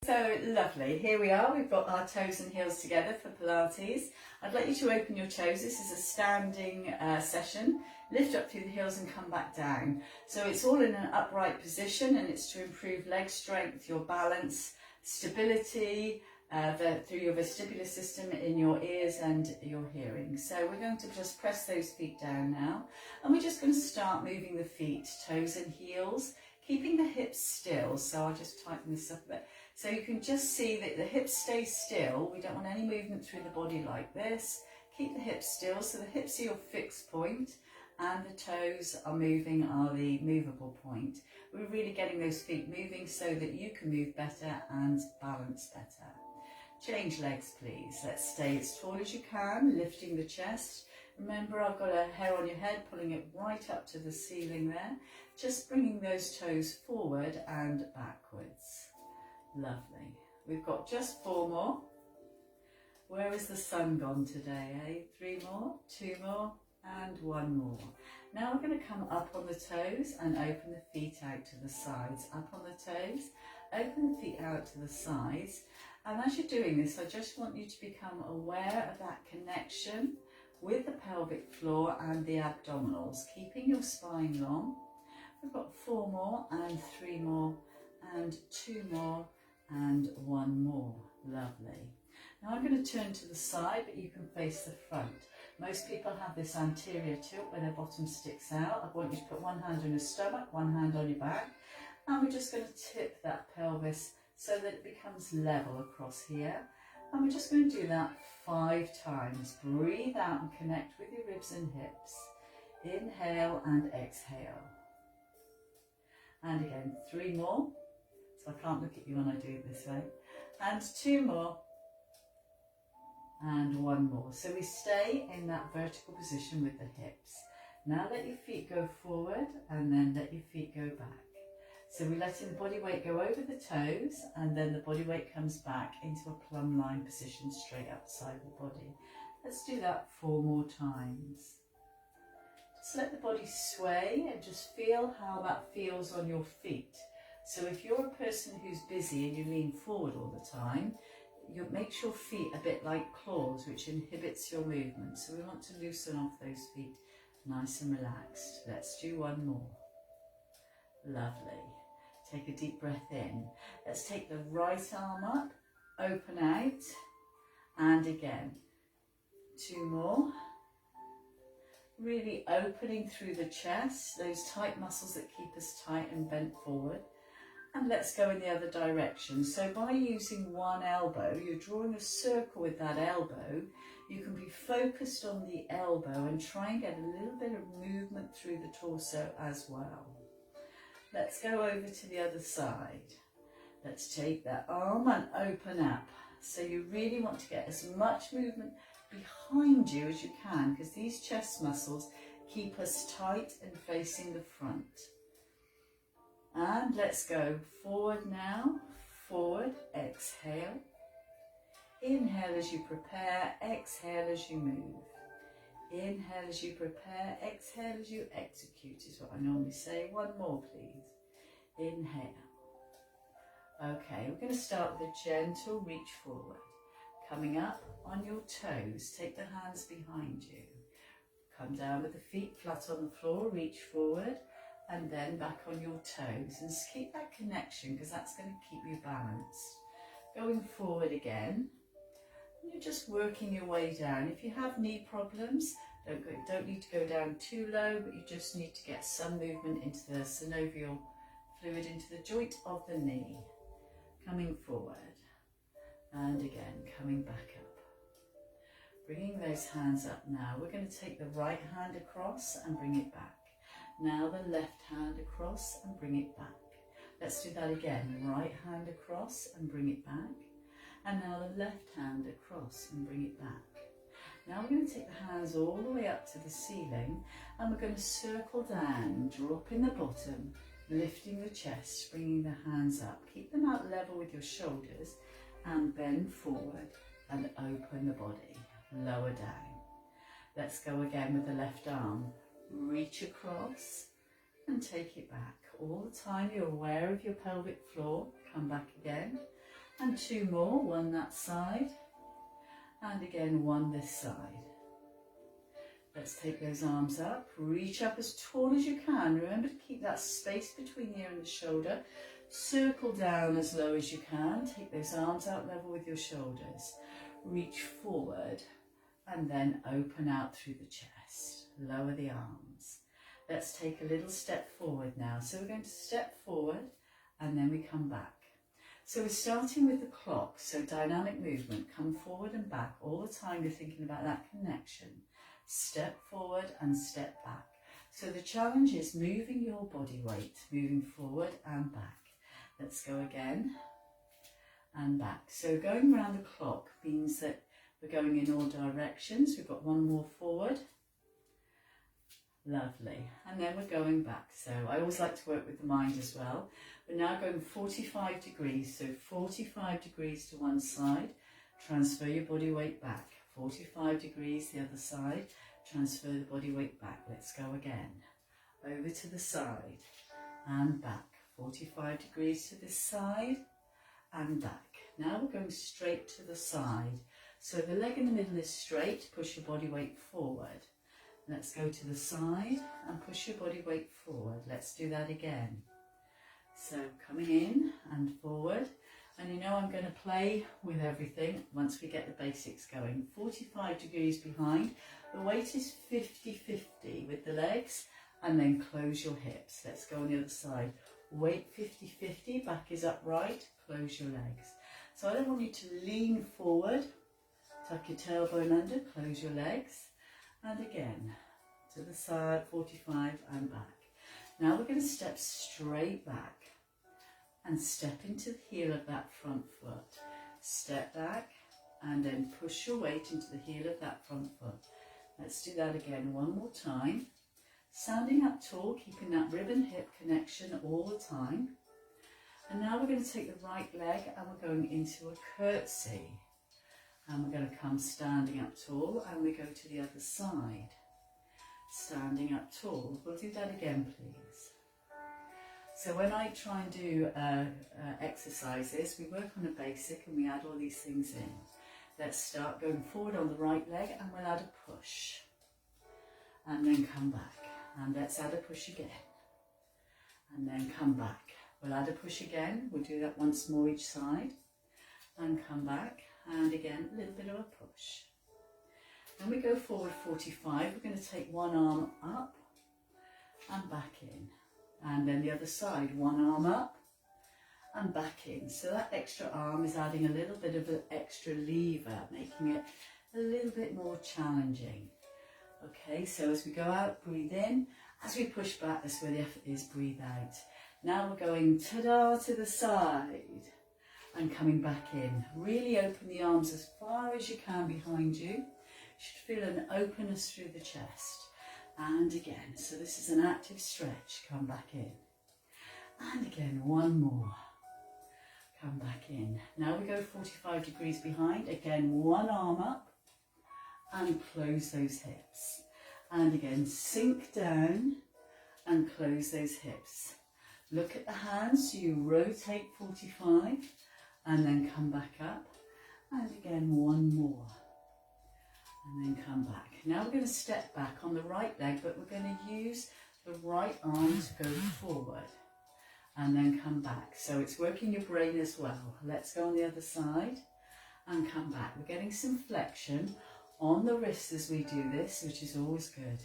So lovely, here we are, we've got our toes and heels together for Pilates. I'd like you to open your toes. This is a standing session. Lift up through the heels and come back down. So it's all in an upright position, and it's to improve leg strength, your balance, stability, through your vestibular system in your ears and your hearing. So we're going to just press those feet down now, and we're just going to start moving the feet, toes and heels, keeping the hips still. So I'll just tighten this up a bit. So you can just see that the hips stay still. We don't want any movement through the body like this. Keep the hips still, so the hips are your fixed point and the toes are the movable point. We're really getting those feet moving so that you can move better and balance better. Change legs, please. Let's stay as tall as you can, lifting the chest. Remember, I've got a hair on your head, pulling it right up to the ceiling there. Just bringing those toes forward and backwards. Lovely. We've got just 4 more. Where has the sun gone today, eh? 3 more, 2 more, and 1 more. Now we're going to come up on the toes and open the feet out to the sides. Up on the toes, open the feet out to the sides. And as you're doing this, I just want you to become aware of that connection with the pelvic floor and the abdominals, keeping your spine long. We've got 4 more, and 3 more, and 2 more, and 1 more. Lovely. Now I'm going to turn to the side, but you can face the front. Most people have this anterior tilt where their bottom sticks out. I want you to put one hand on your stomach, one hand on your back, and we're just going to tip that pelvis so that it becomes level across here. And we're just going to do that 5 times. Breathe out and connect with your ribs and hips. Inhale and exhale. And again, 3 more. So I can't look at you when I do it this way. And 2 more. And 1 more. So we stay in that vertical position with the hips. Now let your feet go forward and then let your feet go back. So we're letting the body weight go over the toes, and then the body weight comes back into a plumb line position straight outside the body. Let's do that 4 more times. Just let the body sway and just feel how that feels on your feet. So if you're a person who's busy and you lean forward all the time, it makes your feet a bit like claws, which inhibits your movement. So we want to loosen off those feet nice and relaxed. Let's do 1 more. Lovely. Take a deep breath in. Let's take the right arm up, open out, and again. 2 more. Really opening through the chest, those tight muscles that keep us tight and bent forward. And let's go in the other direction. So by using one elbow, you're drawing a circle with that elbow. You can be focused on the elbow and try and get a little bit of movement through the torso as well. Let's go over to the other side. Let's take that arm and open up. So you really want to get as much movement behind you as you can, because these chest muscles keep us tight and facing the front. And let's go forward now, forward, exhale. Inhale as you prepare, exhale as you move. Inhale as you prepare, exhale as you execute is what I normally say. 1 more please. Inhale. Okay, we're going to start with a gentle reach forward. Coming up on your toes, take the hands behind you. Come down with the feet flat on the floor, reach forward. And then back on your toes, and just keep that connection, because that's going to keep you balanced. Going forward again, and you're just working your way down. If you have knee problems, don't need to go down too low, but you just need to get some movement into the synovial fluid, into the joint of the knee. Coming forward, and again coming back up. Bringing those hands up now. We're going to take the right hand across and bring it back. Now the left hand across and bring it back. Let's do that again. Right hand across and bring it back. And now the left hand across and bring it back. Now we're going to take the hands all the way up to the ceiling, and we're going to circle down, dropping the bottom, lifting the chest, bringing the hands up. Keep them out level with your shoulders, and bend forward and open the body. Lower down. Let's go again with the left arm. Reach across and take it back. All the time you're aware of your pelvic floor. Come back again And 2 more, one that side, and again one this side. Let's take those arms up, reach up as tall as you can. Remember to keep that space between the ear and the shoulder. Circle down as low as you can. Take those arms out level with your shoulders. Reach forward and then open out through the chest. Lower the arms. Let's take a little step forward now. So we're going to step forward and then we come back. So we're starting with the clock. So dynamic movement. Come forward and back. All the time you're thinking about that connection. Step forward and step back. So the challenge is moving your body weight, moving forward and back. Let's go again and back. So going around the clock means that we're going in all directions. We've got one more forward. Lovely. And then we're going back. So I always like to work with the mind as well. We're now going 45 degrees. So 45 degrees to one side. Transfer your body weight back. 45 degrees the other side, transfer the body weight back. Let's go again. Over to the side and back. 45 degrees to this side and back. Now we're going straight to the side. So the leg in the middle is straight, push your body weight forward. Let's go to the side and push your body weight forward. Let's do that again. So coming in and forward. And you know I'm going to play with everything once we get the basics going. 45 degrees behind. The weight is 50-50 with the legs and then close your hips. Let's go on the other side. Weight 50-50, back is upright, close your legs. So I don't want you to lean forward, tuck your tailbone under, close your legs. And again, to the side, 45 and back. Now we're going to step straight back. And step into the heel of that front foot. Step back and then push your weight into the heel of that front foot. Let's do that again one more time. Standing up tall, keeping that rib and hip connection all the time. And now we're going to take the right leg and we're going into a curtsy. And we're going to come standing up tall and we go to the other side. Standing up tall. We'll do that again, please. So when I try and do exercises, we work on a basic and we add all these things in. Let's start going forward on the right leg and we'll add a push. And then come back. And let's add a push again. And then come back. We'll add a push again. We'll do that once more each side. And come back. And again, a little bit of a push. Then we go forward 45. We're going to take one arm up and back in. And then the other side, one arm up and back in. So that extra arm is adding a little bit of an extra lever, making it a little bit more challenging. Okay, so as we go out, breathe in. As we push back, that's where the effort is, breathe out. Now we're going ta-da to the side and coming back in. Really open the arms as far as you can behind you. You should feel an openness through the chest. And again, so this is an active stretch, come back in. And again, one more. Come back in. Now we go 45 degrees behind. Again, one arm up and close those hips. And again, sink down and close those hips. Look at the hands, so you rotate 45 and then come back up. And again, one more. And then come back. Now we're going to step back on the right leg, but we're going to use the right arm to go forward. And then come back. So it's working your brain as well. Let's go on the other side and come back. We're getting some flexion on the wrists as we do this, which is always good.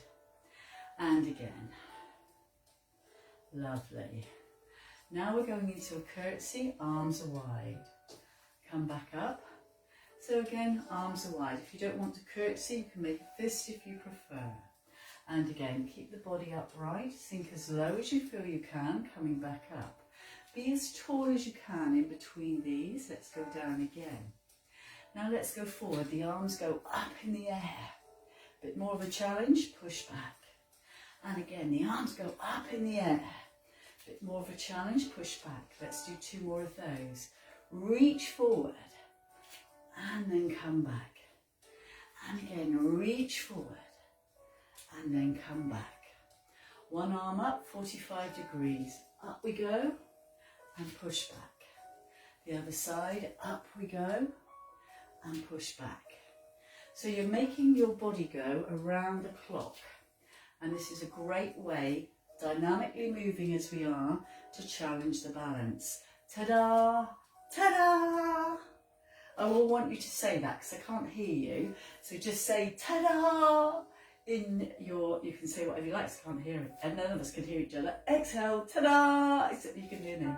And again. Lovely. Now we're going into a curtsy, arms are wide. Come back up. So again, arms are wide. If you don't want to curtsy, you can make a fist if you prefer. And again, keep the body upright. Sink as low as you feel you can, coming back up. Be as tall as you can in between these. Let's go down again. Now let's go forward. The arms go up in the air. A bit more of a challenge, push back. And again, the arms go up in the air. A bit more of a challenge, push back. Let's do 2 more of those. Reach forward. And then come back. And again, reach forward. And then come back. One arm up, 45 degrees. Up we go. And push back. The other side, up we go, and push back. So you're making your body go around the clock, and this is a great way, dynamically moving as we are, to challenge the balance. Ta-da! Ta-da! I will want you to say that because I can't hear you, so just say ta-da! You can say whatever you like, because I can't hear it, and none of us can hear each other. Exhale, ta-da! Except you can hear me.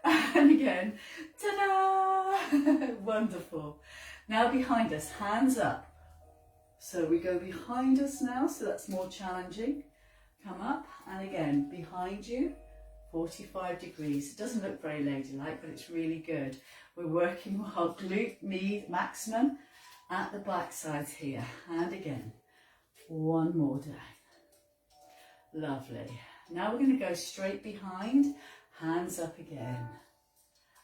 And again, ta-da! Wonderful. Now behind us, hands up. So we go behind us now, so that's more challenging. Come up, and again, behind you, 45 degrees. It doesn't look very ladylike, but it's really good. We're working our glute med maximum at the back sides here. And again, one more down. Lovely. Now we're going to go straight behind, hands up again.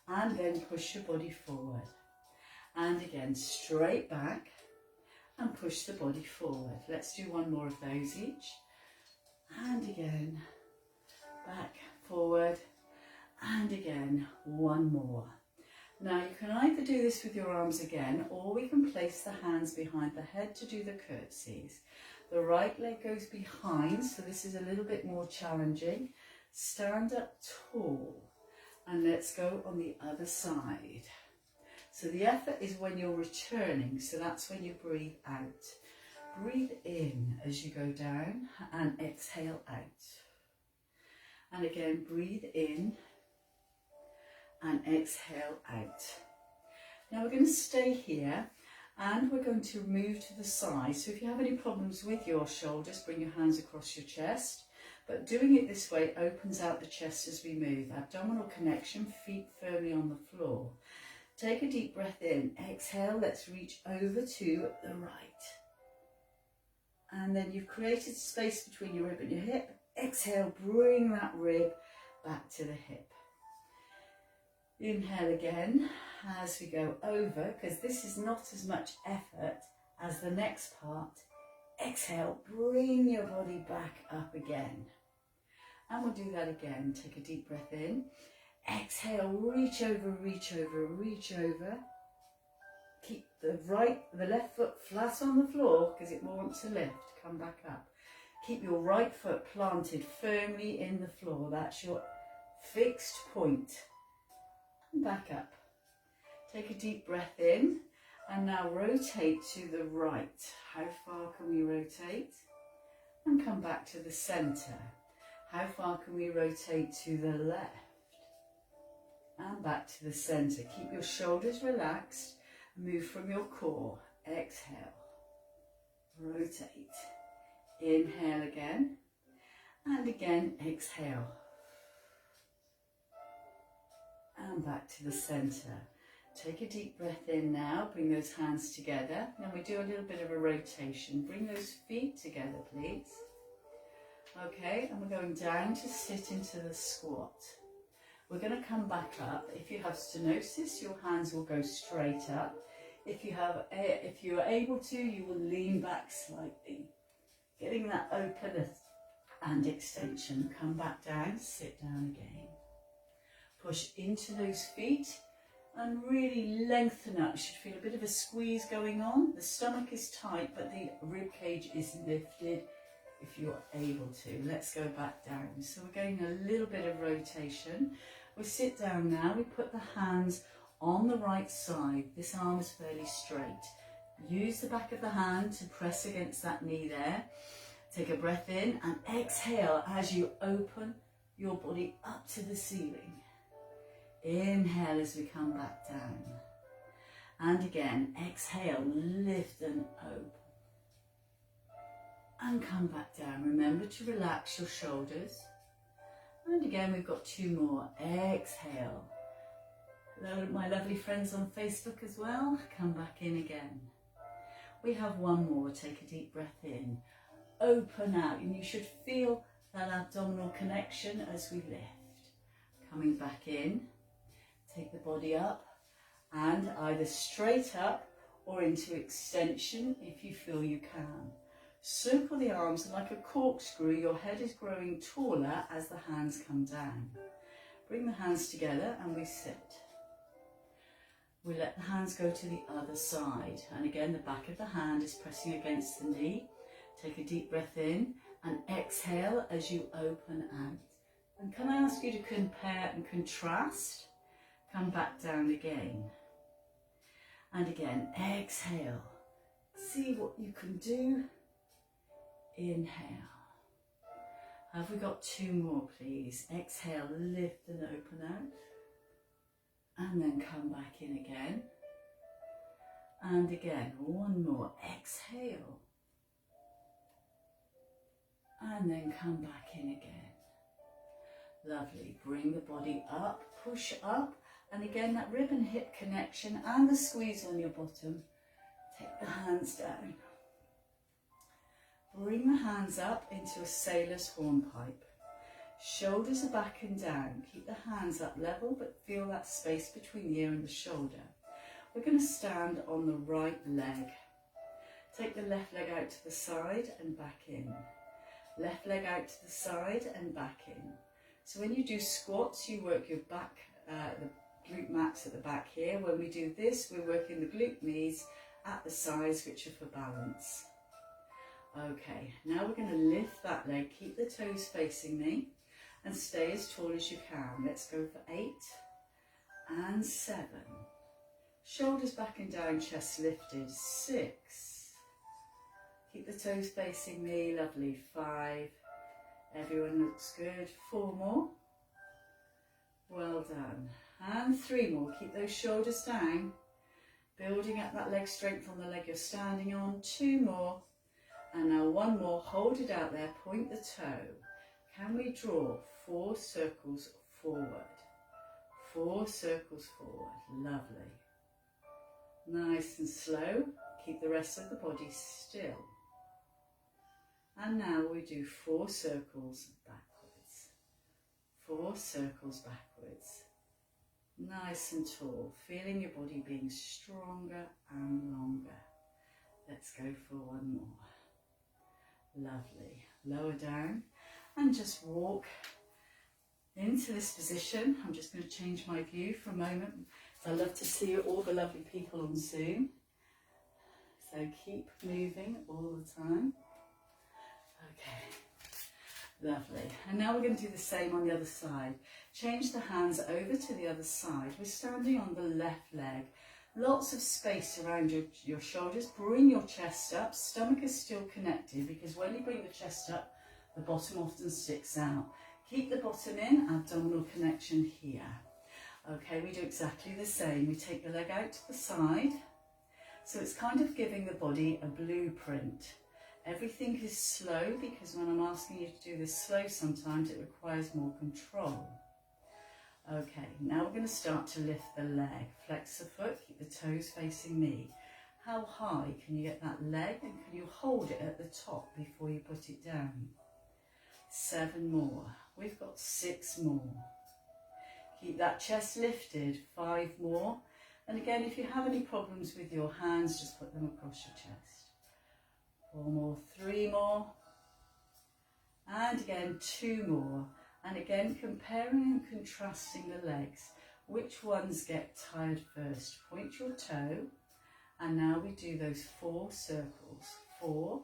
And then push your body forward. And again, straight back and push the body forward. Let's do one more of those each. And again, back, forward, and again, one more. Now you can either do this with your arms again, or we can place the hands behind the head to do the curtsies. The right leg goes behind, so this is a little bit more challenging. Stand up tall, and let's go on the other side. So the effort is when you're returning, so that's when you breathe out. Breathe in as you go down and exhale out. And again, breathe in and exhale out. Now we're going to stay here and we're going to move to the side. So if you have any problems with your shoulders, bring your hands across your chest. But doing it this way opens out the chest as we move. Abdominal connection, feet firmly on the floor. Take a deep breath in. Exhale, let's reach over to the right. And then you've created space between your rib and your hip. Exhale, bring that rib back to the hip. Inhale again as we go over, because this is not as much effort as the next part. Exhale, bring your body back up again. And we'll do that again. Take a deep breath in. Exhale, reach over, reach over, reach over. Keep the left foot flat on the floor because it wants to lift. Come back up. Keep your right foot planted firmly in the floor. That's your fixed point. And back up. Take a deep breath in and now rotate to the right. How far can we rotate? And come back to the centre. How far can we rotate to the left? And back to the centre. Keep your shoulders relaxed. Move from your core. Exhale. Rotate. Inhale again. And again, exhale. And back to the centre. Take a deep breath in now. Bring those hands together. Then we do a little bit of a rotation. Bring those feet together, please. Okay, and we're going down to sit into the squat. We're going to come back up. If you have stenosis, your hands will go straight up. If you are able to, you will lean back slightly, getting that openness and extension. Come back down, sit down again. Push into those feet and really lengthen up. You should feel a bit of a squeeze going on. The stomach is tight, but the rib cage is lifted if you're able to. Let's go back down. So we're getting a little bit of rotation. We sit down now. We put the hands on the right side. This arm is fairly straight. Use the back of the hand to press against that knee there. Take a breath in and exhale as you open your body up to the ceiling. Inhale as we come back down. And again, exhale, lift and open. And come back down. Remember to relax your shoulders. And again, we've got two more. Exhale. Hello, my lovely friends on Facebook as well. Come back in again. We have one more. Take a deep breath in. Open out. And you should feel that abdominal connection as we lift. Coming back in. Take the body up. And either straight up or into extension if you feel you can. Circle the arms like a corkscrew. Your head is growing taller as the hands come down. Bring the hands together and we sit. We let the hands go to the other side, and again the back of the hand is pressing against the knee. Take a deep breath in and exhale as you open out. And can I ask you to compare and contrast? Come back down again. And again, exhale. See what you can do. Inhale. Have we got 2 more, please? Exhale, lift and open out. And then come back in again. And again, 1 more. Exhale. And then come back in again. Lovely. Bring the body up, push up. And again, that rib and hip connection and the squeeze on your bottom. Take the hands down. Bring the hands up into a sailor's hornpipe. Shoulders are back and down. Keep the hands up level, but feel that space between the ear and the shoulder. We're going to stand on the right leg. Take the left leg out to the side and back in. Left leg out to the side and back in. So when you do squats, you work your back, the glute max at the back here. When we do this, we're working the glute knees at the sides, which are for balance. Okay, now we're going to lift that leg, keep the toes facing me, and stay as tall as you can. Let's go for 8 and 7. Shoulders back and down, chest lifted. 6. Keep the toes facing me, lovely. 5. Everyone looks good. 4 more. Well done. And 3 more. Keep those shoulders down. Building up that leg strength on the leg you're standing on. 2 more. And now 1 more. Hold it out there. Point the toe. Can we draw 4 circles forward? 4 circles forward. Lovely. Nice and slow. Keep the rest of the body still. And now we do 4 circles backwards. 4 circles backwards. Nice and tall. Feeling your body being stronger and longer. Let's go for 1 more. Lovely. Lower down and just walk into this position. I'm just going to change my view for a moment. I love to see all the lovely people on Zoom. So keep moving all the time. Okay, lovely. And now we're going to do the same on the other side. Change the hands over to the other side. We're standing on the left leg. Lots of space around your shoulders. Bring your chest up. Stomach is still connected because when you bring the chest up, the bottom often sticks out. Keep the bottom in, abdominal connection here. Okay, we do exactly the same. We take the leg out to the side. So it's kind of giving the body a blueprint. Everything is slow because when I'm asking you to do this slow, sometimes it requires more control. Okay, now we're going to start to lift the leg. Flex the foot, keep the toes facing me. How high can you get that leg and can you hold it at the top before you put it down? 7 more. We've got 6 more. Keep that chest lifted. 5 more. And again, if you have any problems with your hands, just put them across your chest. 4 more. 3 more. And again, 2 more. And again, comparing and contrasting the legs. Which ones get tired first? Point your toe. And now we do those 4 circles. 4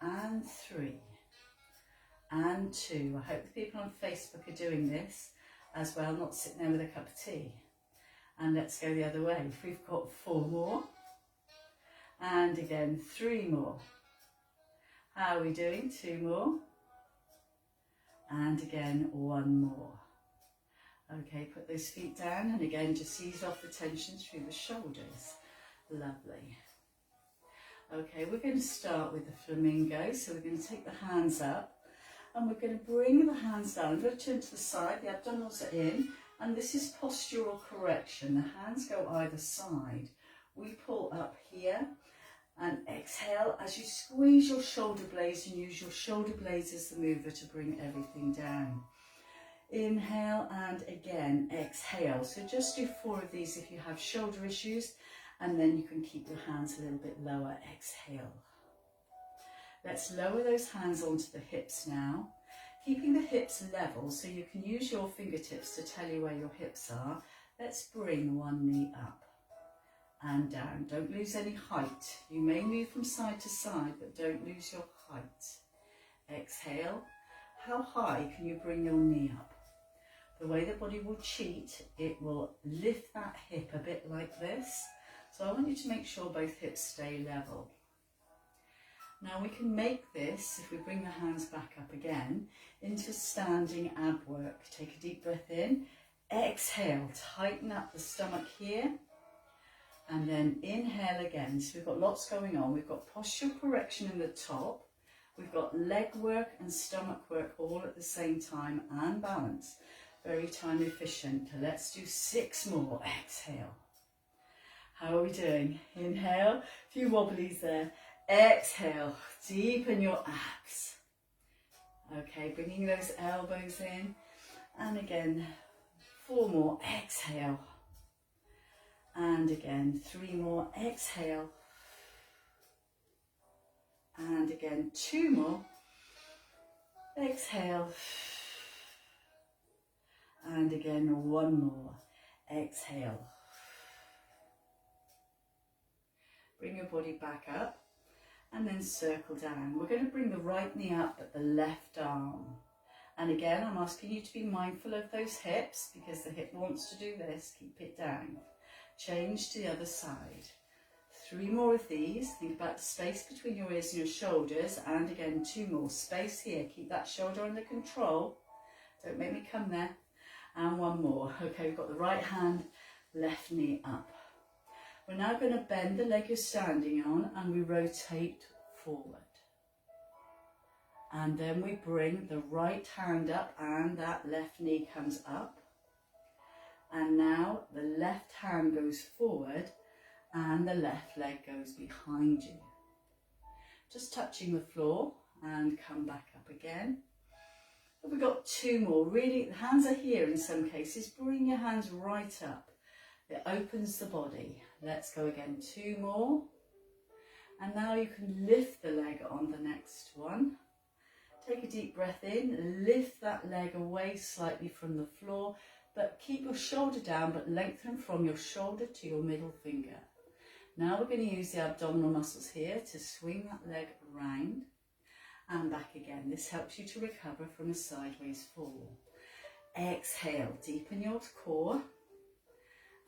and 3 and 2. I hope the people on Facebook are doing this as well, not sitting there with a cup of tea. And let's go the other way. If we've got 4 more. And again, 3 more. How are we doing? 2 more. And again, 1 more. Okay, put those feet down and again, just ease off the tension through the shoulders. Lovely. Okay, we're going to start with the flamingo. So we're going to take the hands up and we're going to bring the hands down. I'm going to turn to the side, the abdominals are in, and this is postural correction. The hands go either side. We pull up here and exhale as you squeeze your shoulder blades and use your shoulder blades as the mover to bring everything down. Inhale and again exhale. So just do 4 of these if you have shoulder issues, and then you can keep your hands a little bit lower. Exhale. Let's lower those hands onto the hips now, keeping the hips level so you can use your fingertips to tell you where your hips are. Let's bring 1 knee up. and down. Don't lose any height. You may move from side to side, but don't lose your height. Exhale. How high can you bring your knee up? The way the body will cheat, it will lift that hip a bit like this. So I want you to make sure both hips stay level. Now we can make this, if we bring the hands back up again, into standing ab work. Take a deep breath in, exhale, tighten up the stomach here, and then inhale again. So we've got lots going on. We've got postural correction in the top, we've got leg work and stomach work all at the same time, and balance. Very time efficient. Let's do 6 more. Exhale. How are we doing? Inhale, a few wobblies there. Exhale, deepen your abs. Okay, bringing those elbows in. And again, 4 more. Exhale. And again, 3 more. Exhale. And again, 2 more. Exhale. And again, 1 more. Exhale. Bring your body back up and then circle down. We're going to bring the right knee up at the left arm. And again, I'm asking you to be mindful of those hips because the hip wants to do this. Keep it down. Change to the other side. 3 more of these. Think about the space between your ears and your shoulders. And again, 2 more. Space here. Keep that shoulder under control. Don't make me come there. And 1 more. Okay, we've got the right hand, left knee up. We're now going to bend the leg you're standing on and we rotate forward. And then we bring the right hand up and that left knee comes up. And now the left hand goes forward and the left leg goes behind you. Just touching the floor and come back up again. We've got 2 more. Really, the hands are here in some cases. Bring your hands right up. It opens the body. Let's go again. 2 more. And now you can lift the leg on the next one. Take a deep breath in. Lift that leg away slightly from the floor, but keep your shoulder down, but lengthen from your shoulder to your middle finger. Now we're going to use the abdominal muscles here to swing that leg around and back again. This helps you to recover from a sideways fall. Exhale, deepen your core.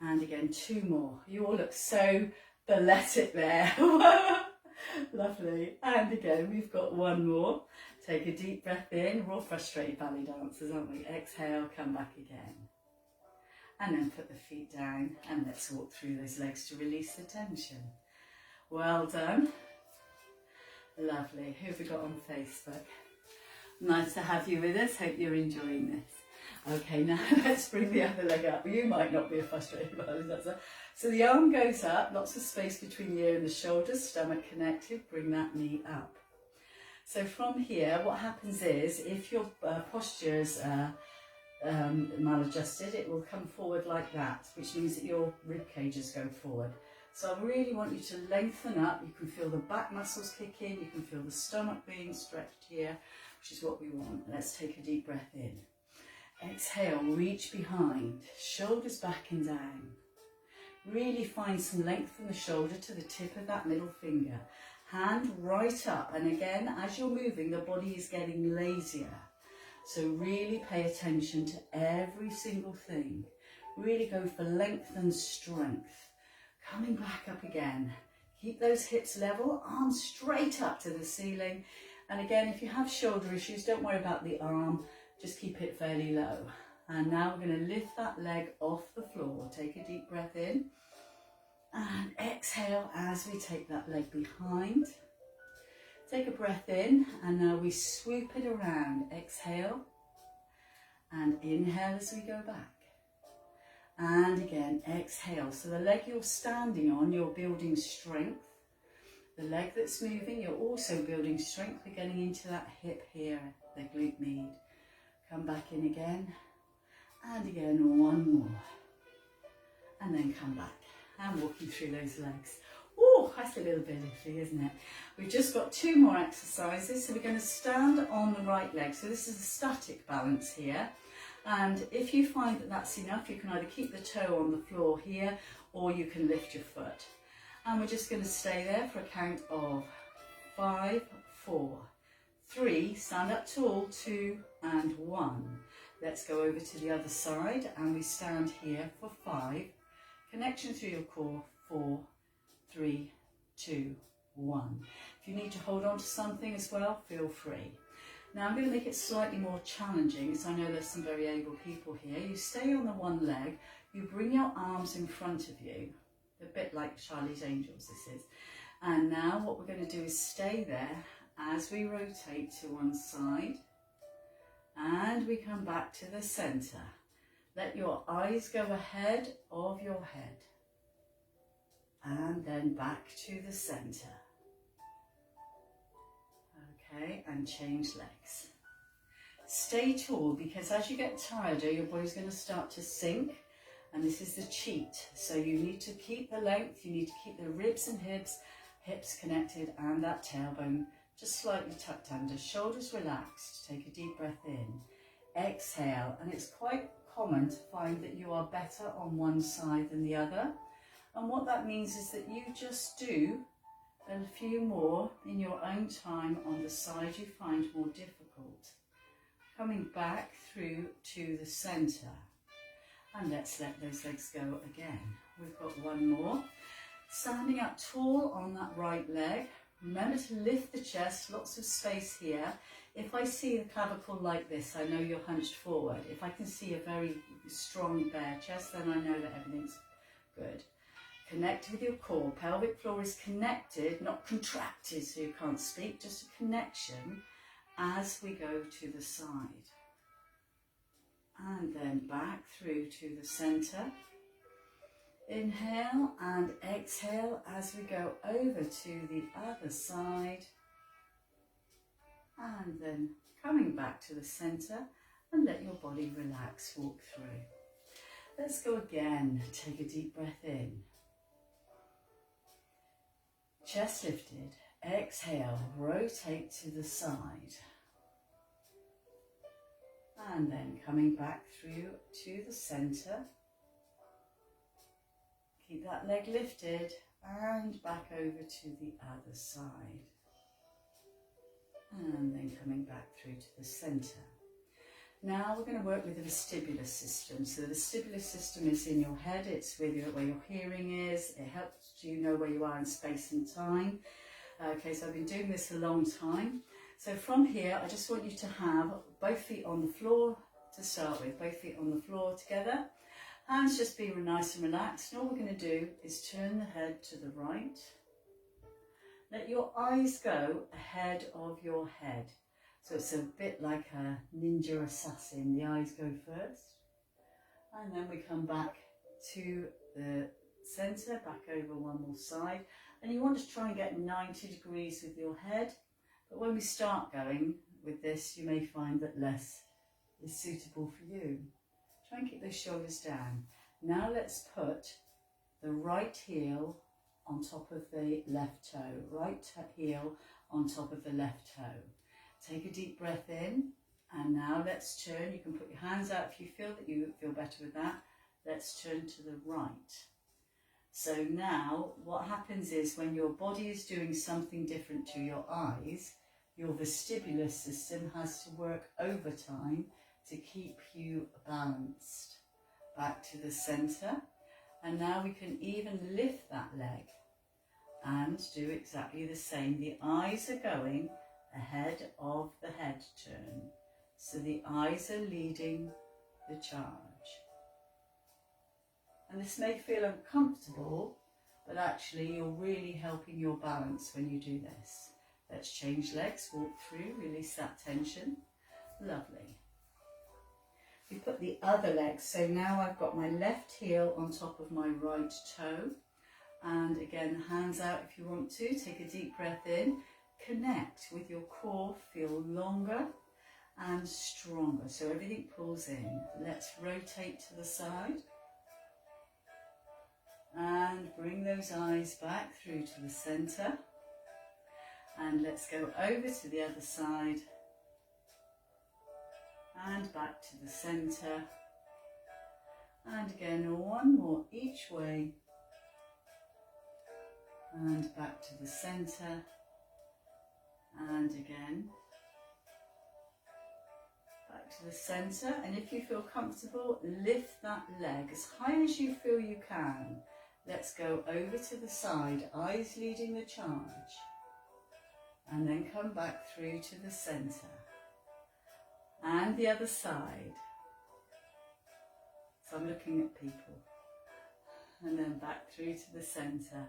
And again, 2 more. You all look so balletic there. Lovely. And again, we've got 1 more. Take a deep breath in. We're all frustrated ballet dancers, aren't we? Exhale, come back again. And then put the feet down and let's walk through those legs to release the tension. Well done. Lovely. Who have we got on Facebook? Nice to have you with us. Hope you're enjoying this. Okay, now let's bring the other leg up. You might not be a frustrated ballet dancer. So the arm goes up, lots of space between the ear and the shoulders, stomach connected, bring that knee up. So from here, what happens is, if your posture's maladjusted, it will come forward like that, which means that your rib cages go forward. So I really want you to lengthen up. You can feel the back muscles kick in, you can feel the stomach being stretched here, which is what we want. Let's take a deep breath in. Exhale, reach behind, shoulders back and down. Really find some length from the shoulder to the tip of that middle finger. Hand right up, and again, as you're moving, the body is getting lazier. So really pay attention to every single thing. Really go for length and strength. Coming back up again. Keep those hips level, arms straight up to the ceiling. And again, if you have shoulder issues, don't worry about the arm. Just keep it fairly low. And now we're going to lift that leg off the floor. Take a deep breath in. And exhale as we take that leg behind. Take a breath in. And now we swoop it around. Exhale. And inhale as we go back. And again, exhale. So the leg you're standing on, you're building strength. The leg that's moving, you're also building strength. We're getting into that hip here, the glute med. Come back in again, and again, 1 more. And then come back, and walking through those legs. Oh, that's a little bit iffy, isn't it? We've just got 2 more exercises. So we're going to stand on the right leg. So this is a static balance here. And if you find that that's enough, you can either keep the toe on the floor here, or you can lift your foot. And we're just going to stay there for a count of 5, 4, 3, stand up tall, 2 and 1. Let's go over to the other side and we stand here for 5. Connection through your core, 4, 3, 2, 1. If you need to hold on to something as well, feel free. Now I'm going to make it slightly more challenging, as I know there's some very able people here. You stay on the one leg, you bring your arms in front of you, a bit like Charlie's Angels this is. And now what we're going to do is stay there as we rotate to one side and we come back to the centre. Let your eyes go ahead of your head and then back to the centre. Okay, and change legs. Stay tall, because as you get tireder, your body's going to start to sink, and this is the cheat. So you need to keep the length, you need to keep the ribs and hips connected, and that tailbone just slightly tucked under. Shoulders relaxed. Take a deep breath in. Exhale, and it's quite common to find that you are better on one side than the other. And what that means is that you just do a few more in your own time on the side you find more difficult. Coming back through to the centre. And let's let those legs go again. We've got one more. Standing up tall on that right leg. Remember to lift the chest, lots of space here. If I see the clavicle like this, I know you're hunched forward. If I can see a very strong bare chest, then I know that everything's good. Connect with your core. Pelvic floor is connected, not contracted so you can't speak, just a connection as we go to the side. And then back through to the centre. Inhale and exhale as we go over to the other side. And then coming back to the centre and let your body relax, walk through. Let's go again. Take a deep breath in. Chest lifted. Exhale, rotate to the side. And then coming back through to the centre. Keep that leg lifted and back over to the other side. And then coming back through to the centre. Now we're going to work with the vestibular system. So the vestibular system is in your head, it's with where your hearing is, it helps you know where you are in space and time. Okay, so I've been doing this a long time. So from here, I just want you to have both feet on the floor to start with, both feet on the floor together. Hands just be nice and relaxed. And all we're going to do is turn the head to the right. Let your eyes go ahead of your head. So it's a bit like a ninja assassin. The eyes go first. And then we come back to the centre, back over one more side. And you want to try and get 90 degrees with your head. But when we start going with this, you may find that less is suitable for you. Try and keep those shoulders down. Now let's put the right heel on top of the left toe. Right heel on top of the left toe. Take a deep breath in, and now let's turn. You can put your hands out if you feel that you feel better with that. Let's turn to the right. So now what happens is when your body is doing something different to your eyes, your vestibular system has to work overtime to keep you balanced. Back to the centre, and now we can even lift that leg and do exactly the same. The eyes are going ahead of the head turn, so the eyes are leading the charge. And this may feel uncomfortable, but actually you're really helping your balance when you do this. Let's change legs, walk through, release that tension. Lovely. We put the other leg, so now I've got my left heel on top of my right toe. And again, hands out if you want to. Take a deep breath in. Connect with your core, feel longer and stronger. So everything pulls in. Let's rotate to the side. And bring those eyes back through to the centre. And let's go over to the other side. And back to the centre. And again, one more each way. and back to the centre, and again back to the centre. And if you feel comfortable, lift that leg as high as you feel you can. Let's go over to the side, eyes leading the charge, and then come back through to the centre and the other side. So I'm looking at people, and then back through to the centre.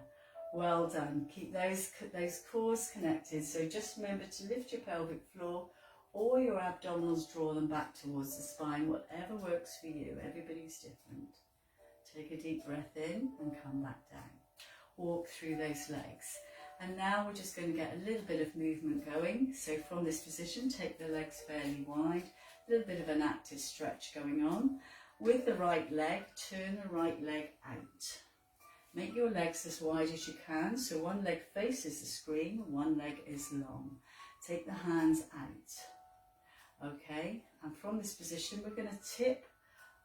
Well done. Keep those cores connected. So just remember to lift your pelvic floor or your abdominals, draw them back towards the spine, whatever works for you. Everybody's different. Take a deep breath in and come back down. Walk through those legs. And now we're just going to get a little bit of movement going. So from this position, take the legs fairly wide, a little bit of an active stretch going on. With the right leg, turn the right leg out. Make your legs as wide as you can, so one leg faces the screen, one leg is long. Take the hands out. Okay, and from this position we're going to tip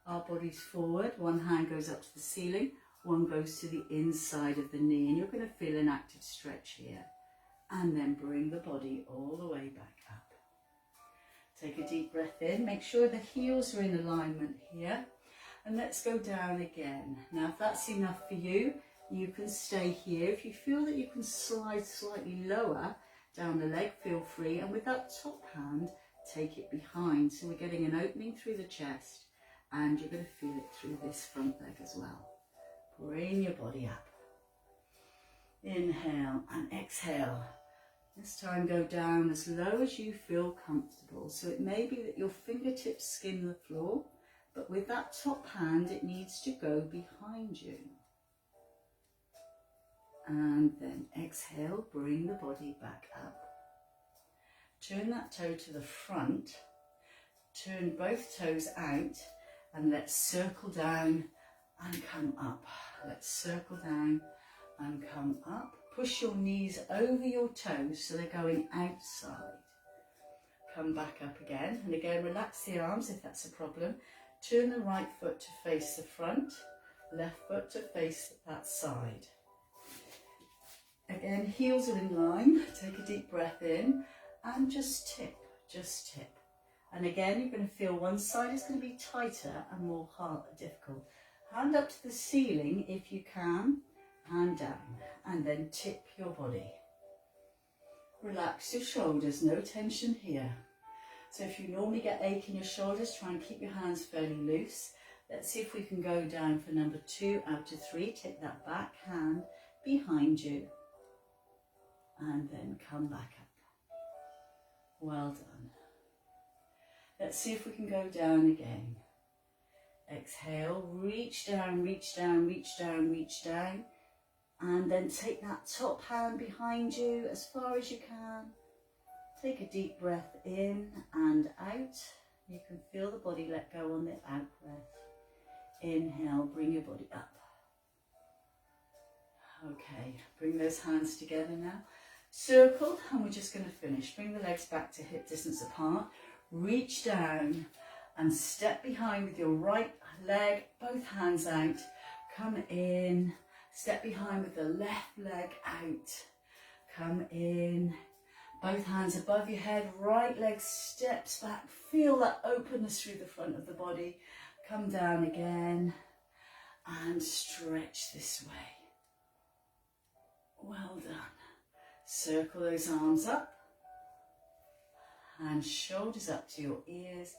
our bodies forward. One hand goes up to the ceiling, one goes to the inside of the knee, and you're going to feel an active stretch here. And then bring the body all the way back up. Take a deep breath in, make sure the heels are in alignment here. And let's go down again. Now if that's enough for you, you can stay here. If you feel that you can slide slightly lower down the leg, feel free. And with that top hand, take it behind. So we're getting an opening through the chest, and you're going to feel it through this front leg as well. Bring your body up. Inhale and exhale. This time go down as low as you feel comfortable. So it may be that your fingertips skim the floor, but with that top hand, it needs to go behind you. And then exhale, bring the body back up. Turn that toe to the front. Turn both toes out, and let's circle down and come up. Let's circle down and come up. Push your knees over your toes so they're going outside. Come back up again, and again relax the arms if that's a problem. Turn the right foot to face the front, left foot to face that side. Again, heels are in line. Take a deep breath in and just tip, just tip. And again, you're going to feel one side is going to be tighter and more difficult. Hand up to the ceiling if you can, hand down, and then tip your body. Relax your shoulders, no tension here. So if you normally get ache in your shoulders, try and keep your hands fairly loose. Let's see if we can go down for number 2 out to 3. Take that back hand behind you and then come back up. Well done. Let's see if we can go down again. Exhale, reach down, reach down, reach down, reach down. And then take that top hand behind you as far as you can. Take a deep breath in and out. You can feel the body let go on the out breath. Inhale, bring your body up. Okay, bring those hands together now. Circle, and we're just going to finish. Bring the legs back to hip distance apart. Reach down and step behind with your right leg, both hands out. Come in, step behind with the left leg out. Come in, both hands above your head, right leg steps back. Feel that openness through the front of the body. Come down again and stretch this way. Well done. Circle those arms up and shoulders up to your ears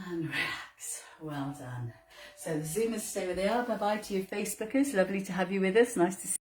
and relax. Well done. So the Zoomers stay where they are. Bye bye to you Facebookers. Lovely to have you with us. Nice to see you.